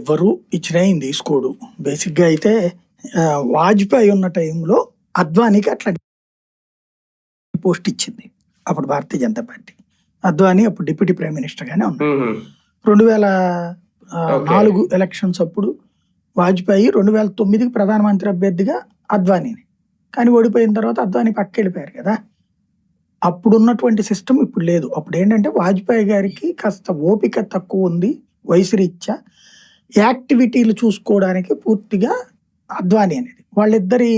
ఎవరు ఇచ్చినా ఈయన తీసుకోడు. బేసిక్‌గా అయితే వాజ్పేయి ఉన్న టైంలో అద్వానీకి అట్లా పోస్ట్ ఇచ్చింది. అప్పుడు భారతీయ జనతా పార్టీ. అద్వానీ అప్పుడు డిప్యూటీ ప్రైమ్ మినిస్టర్‌గానే ఉన్నాడు. 2004 ఎలక్షన్స్ అప్పుడు వాజ్పేయి, 2009కి ప్రధానమంత్రి అభ్యర్థిగా అద్వానీని. కానీ ఓడిపోయిన తర్వాత అద్వానీ పక్కకెళ్ళిపోయారు కదా! అప్పుడున్నటువంటి సిస్టమ్ ఇప్పుడు లేదు. అప్పుడేంటంటే వాజ్పేయి గారికి కాస్త ఓపిక తక్కువుంది వయసు రీత్యా. యాక్టివిటీలు చూసుకోవడానికి పూర్తిగా అద్వానీ అనేది. వాళ్ళిద్దరి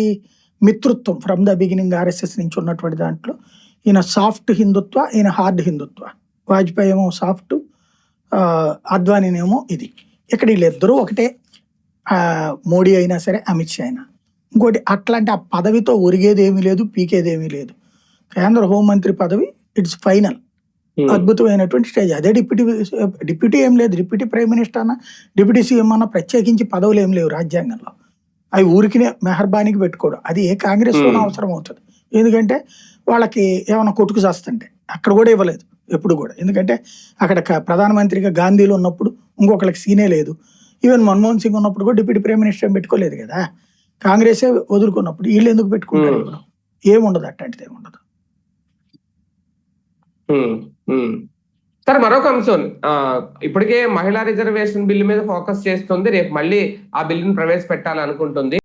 మిత్రుత్వం ఫ్రమ్ ద బిగినింగ్ ఆర్ఎస్ఎస్ నుంచి ఉన్నటువంటి దాంట్లో ఈయన సాఫ్ట్ హిందుత్వ, ఈయన హార్డ్ హిందుత్వ. వాజ్పేయి ఏమో సాఫ్ట్, అద్వానీనేమో ఇది. ఇక్కడ వీళ్ళిద్దరూ ఒకటే. మోడీ అయినా సరే, అమిత్ షా అయినా. ఇంకోటి అట్లాంటి ఆ పదవితో ఒరిగేదేమీ లేదు, పీకేదేమీ లేదు. కేంద్ర హోంమంత్రి పదవి ఇట్స్ ఫైనల్. అద్భుతమైనటువంటి స్టేజ్. అదే డిప్యూటీ ఏం లేదు. డిప్యూటీ ప్రైమ్ మినిస్టర్ అన్న, డిప్యూటీ సీఎం అన్న ప్రత్యేకించి పదవులు ఏం లేవు రాజ్యాంగంలో. అవి ఊరికినే మెహర్బానీకి పెట్టుకోవడం. అది ఏ కాంగ్రెస్లోనూ అవసరం అవుతుంది. ఎందుకంటే వాళ్ళకి ఏమైనా కొట్టుకు చేస్తుంటే అక్కడ కూడా ఇవ్వలేదు ఎప్పుడు కూడా. ఎందుకంటే అక్కడ ప్రధానమంత్రిగా గాంధీలో ఉన్నప్పుడు ఇంకొకరికి సీనే లేదు. ఈవెన్ మన్మోహన్ సింగ్ ఉన్నప్పుడు కూడా డిప్యూటీ ప్రైమ్ మినిస్టర్ ఏం పెట్టుకోలేదు కదా. కాంగ్రెసే వదులుకున్నప్పుడు వీళ్ళు ఎందుకు పెట్టుకుంటారు? ఇప్పుడు ఏముండదు, అట్లాంటిది ఏముండదు. సరే, మరొక అంశం, ఇప్పటికే మహిళా రిజర్వేషన్ బిల్లు మీద ఫోకస్ చేస్తుంది. రేపు మళ్ళీ ఆ బిల్లును ప్రవేశపెట్టాలనుకుంటుంది.